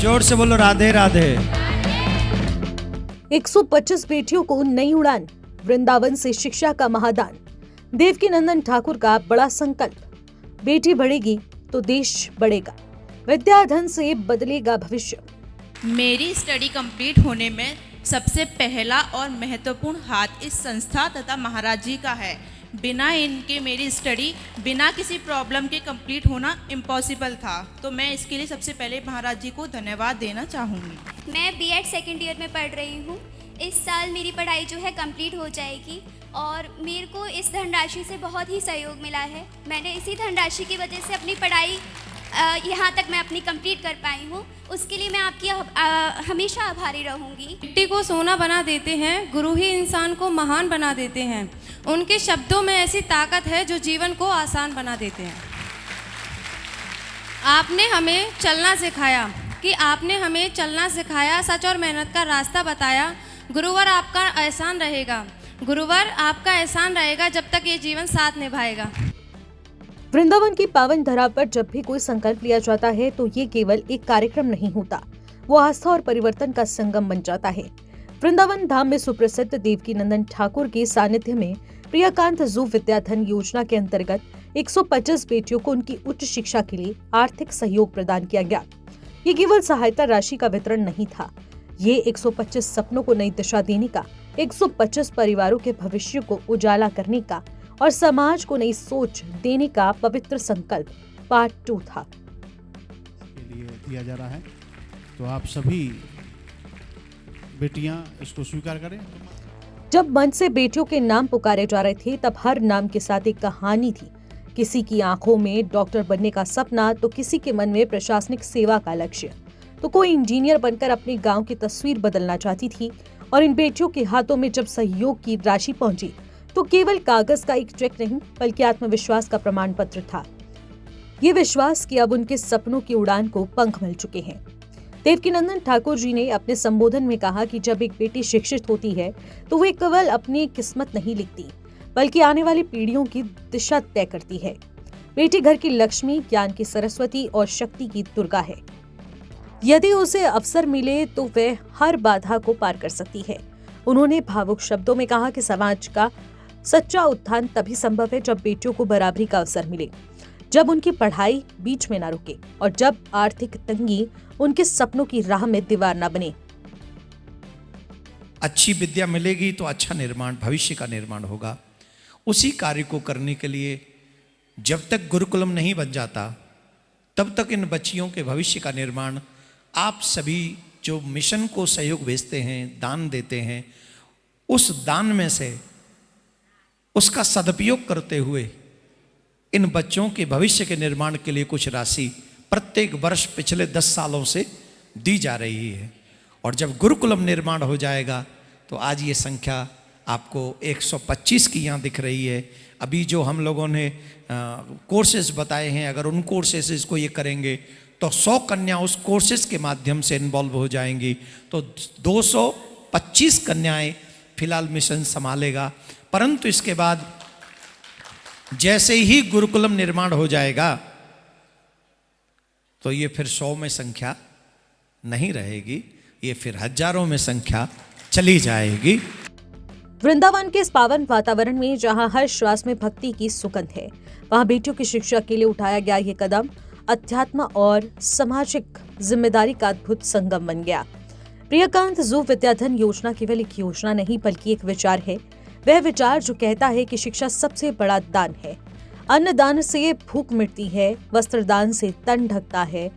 जोर से बोलो राधे राधे। 125 बेटियों को नई उड़ान, वृंदावन से शिक्षा का महादान। देवकीनंदन ठाकुर का बड़ा संकल्प, बेटी बढ़ेगी तो देश बढ़ेगा, विद्याधन से बदलेगा भविष्य। मेरी स्टडी कंप्लीट होने में सबसे पहला और महत्वपूर्ण हाथ इस संस्था तथा महाराज जी का है। बिना इनके मेरी स्टडी बिना किसी प्रॉब्लम के कंप्लीट होना इम्पॉसिबल था, तो मैं इसके लिए सबसे पहले महाराज जी को धन्यवाद देना चाहूँगी। मैं बीएड सेकेंड ईयर में पढ़ रही हूँ। इस साल मेरी पढ़ाई जो है कंप्लीट हो जाएगी और मेरे को इस धनराशि से बहुत ही सहयोग मिला है। मैंने इसी धनराशि की वजह से अपनी पढ़ाई यहाँ तक मैं अपनी कंप्लीट कर पाई हूँ। उसके लिए मैं आपकी हमेशा आभारी रहूँगी। मिट्टी को सोना बना देते हैं, गुरु ही इंसान को महान बना देते हैं। उनके शब्दों में ऐसी ताकत है जो जीवन को आसान बना देते हैं। आपने हमें चलना सिखाया, सच और मेहनत का रास्ता बताया। गुरुवर आपका एहसान रहेगा जब तक ये जीवन साथ निभाएगा। वृंदावन की पावन धरा पर जब भी कोई संकल्प लिया जाता है तो ये केवल एक कार्यक्रम नहीं होता, वो आस्था और परिवर्तन का संगम बन जाता है। वृंदावन धाम में सुप्रसिद्ध देवकीनंदन ठाकुर के सानिध्य में प्रियाकांत जू विद्याधन योजना के अंतर्गत 125 बेटियों को उनकी उच्च शिक्षा के लिए आर्थिक सहयोग प्रदान किया गया। ये केवल सहायता राशि का वितरण नहीं था, ये 125 सपनों को नई दिशा देने का, 125 परिवारों के भविष्य को उजाला करने का और समाज को नई सोच देने का पवित्र संकल्प पार्ट 2 था। के लिए दिया जा रहा है, तो आप सभी बेटियां इसको स्वीकार करें। जब मंच से बेटियों के नाम पुकारे जा रहे थे तब हर नाम के साथ एक कहानी थी। किसी की आंखों में डॉक्टर बनने का सपना, तो किसी के मन में प्रशासनिक सेवा का लक्ष्य, तो कोई इंजीनियर बनकर अपने गांव की तस्वीर बदलना चाहती थी। और इन बेटियों के हाथों में जब सहयोग की राशि पहुंची तो केवल कागज का एक चेक नहीं बल्कि आत्मविश्वास का प्रमाण पत्र था। ये विश्वास कि अब उनके सपनों की उड़ान को पंख मिल चुके हैं। देवकीनंदन ठाकुर जी ने अपने संबोधन में कहा कि जब एक बेटी शिक्षित होती है तो वे केवल अपनी किस्मत नहीं लिखती बल्कि आने वाली पीढ़ियों की दिशा तय करती है। बेटी घर की लक्ष्मी, ज्ञान की सरस्वती और शक्ति की दुर्गा है। यदि उसे अवसर मिले तो वह हर बाधा को पार कर सकती है। उन्होंने भावुक शब्दों में कहा कि समाज का सच्चा उत्थान तभी संभव है जब बेटियों को बराबरी का अवसर मिले, जब उनकी पढ़ाई बीच में न रुके और जब आर्थिक तंगी उनके सपनों की राह में दीवार न बने। अच्छी विद्या मिलेगी तो अच्छा निर्माण, भविष्य का निर्माण होगा। उसी कार्य को करने के लिए जब तक गुरुकुलम नहीं बन जाता तब तक इन बच्चियों के भविष्य का निर्माण आप सभी जो मिशन को सहयोग भेजते हैं, दान देते हैं, उस दान में से उसका सदुपयोग करते हुए इन बच्चों के भविष्य के निर्माण के लिए कुछ राशि प्रत्येक वर्ष पिछले 10 सालों से दी जा रही है। और जब गुरुकुलम निर्माण हो जाएगा तो आज ये संख्या आपको 125 की यहाँ दिख रही है। अभी जो हम लोगों ने कोर्सेज बताए हैं, अगर उन कोर्सेज को ये करेंगे तो 100 कन्या उस कोर्सेज के माध्यम से इन्वॉल्व हो जाएंगी, तो 225 कन्याएं फिलहाल मिशन संभालेगा। परंतु इसके बाद जैसे ही गुरुकुलम निर्माण हो जाएगा तो ये फिर 100 में संख्या नहीं रहेगी, ये फिर हजारों में संख्या चली जाएगी। वृंदावन के इस पावन वातावरण में जहां हर श्वास में भक्ति की सुगंध है, वहां बेटियों की शिक्षा के लिए उठाया गया ये कदम अध्यात्म और सामाजिक जिम्मेदारी का अद्भुत संगम बन गया। प्रियाकांत जू विद्याधन योजना केवल एक योजना नहीं बल्कि एक विचार है। वह विचार जो कहता है कि शिक्षा सबसे बड़ा दान है। अन्नदान से भूख मिटती है, वस्त्रदान से तन ढकता है,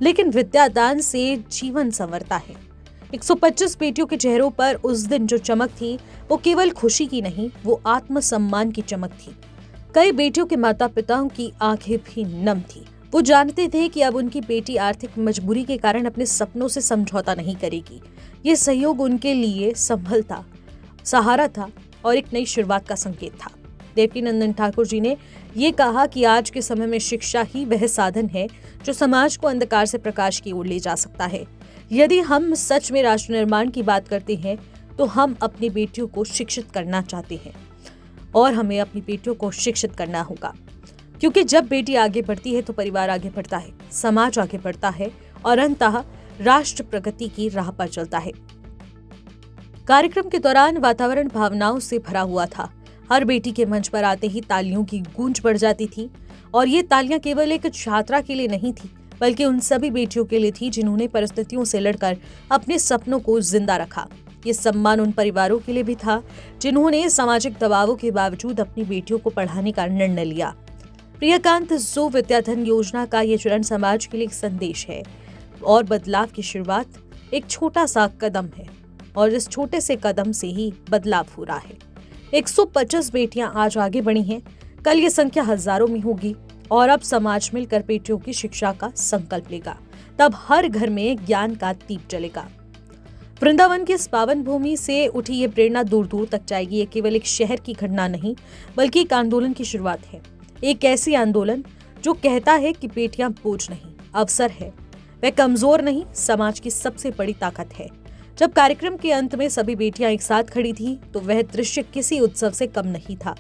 लेकिन विद्यादान से जीवन संवरता है। 125 बेटियों के चेहरों पर उस दिन जो चमक थी वो केवल खुशी की नहीं, वो आत्मसम्मान की चमक थी। कई बेटियों के माता पिताओं की आंखें भी नम थी। वो जानते थे कि अब उनकी बेटी आर्थिक मजबूरी के कारण अपने सपनों से समझौता नहीं करेगी। ये सहयोग उनके लिए संभल था, सहारा था और एक नई शुरुआत का संकेत था। देवकीनंदन ठाकुर जी ने ये कहा कि आज के समय में शिक्षा ही वह साधन है जो समाज को अंधकार से प्रकाश की ओर ले जा सकता है। यदि हम सच में राष्ट्र निर्माण की बात करते हैं तो हम अपनी बेटियों को शिक्षित करना चाहते हैं और हमें अपनी बेटियों को शिक्षित करना होगा, क्योंकि जब बेटी आगे बढ़ती है तो परिवार आगे बढ़ता है, समाज आगे बढ़ता है और अंततः राष्ट्र प्रगति की राह पर चलता है। कार्यक्रम के दौरान वातावरण भावनाओं से भरा हुआ था। हर बेटी के मंच पर आते ही तालियों की गूंज बढ़ जाती थी और ये तालियां केवल एक छात्रा के लिए नहीं थी, बल्कि उन सभी बेटियों के लिए थी जिन्होंने परिस्थितियों से लड़कर अपने सपनों को जिंदा रखा। ये सम्मान उन परिवारों के लिए भी था जिन्होंने सामाजिक दबावों के बावजूद अपनी बेटियों को पढ़ाने का निर्णय लिया। प्रियकांत जो विद्याधन योजना का ये चरण समाज के लिए एक संदेश है और बदलाव की शुरुआत एक छोटा सा कदम है और इस छोटे से कदम से ही बदलाव हो रहा है। 125 बेटियां आज आगे बढ़ी हैं, कल ये संख्या हजारों में होगी और अब समाज मिलकर बेटियों की शिक्षा का संकल्प लेगा। तब हर घर में ज्ञान का दीप जलेगा। वृंदावन की इस पावन भूमि से उठी ये प्रेरणा दूर दूर तक जाएगी। ये केवल एक शहर की घटना नहीं, बल्कि एक आंदोलन की शुरुआत है। एक ऐसी आंदोलन जो कहता है कि बेटियां बोझ नहीं, अवसर है, वह कमजोर नहीं, समाज की सबसे बड़ी ताकत है। जब कार्यक्रम के अंत में सभी बेटियां एक साथ खड़ी थी तो वह दृश्य किसी उत्सव से कम नहीं था।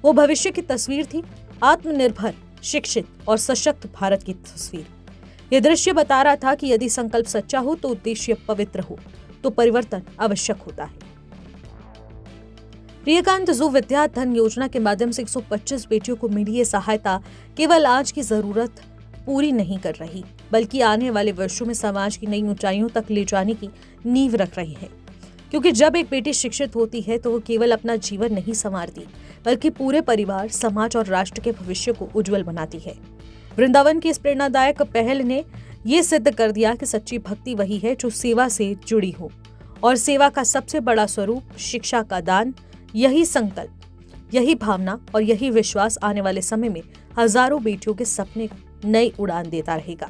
वो भविष्य की तस्वीर थी, आत्मनिर्भर, शिक्षित और सशक्त भारत की तस्वीर। यह दृश्य बता रहा था कि यदि संकल्प सच्चा हो तो उद्देश्य पवित्र हो तो परिवर्तन आवश्यक होता है। प्रियकांत जो विद्याधन योजना के माध्यम से 125 बेटियों को मिली ये सहायता केवल आज की जरूरत पूरी नहीं कर रही, बल्कि आने वाले वर्षों में समाज की नई ऊंचाइयों तक ले जाने की नींव रख रही है। क्योंकि जब एक बेटी शिक्षित होती है तो वो केवल अपना जीवन नहीं संवारती, बल्कि पूरे परिवार, समाज और राष्ट्र के भविष्य को उज्जवल बनाती है। वृंदावन की इस प्रेरणादायक पहल ने ये सिद्ध कर दिया कि सच्ची भक्ति वही है जो सेवा से जुड़ी हो और सेवा का सबसे बड़ा स्वरूप शिक्षा का दान। यही संकल्प, यही भावना और यही विश्वास आने वाले समय में हजारों बेटियों के सपने नई उड़ान देता रहेगा।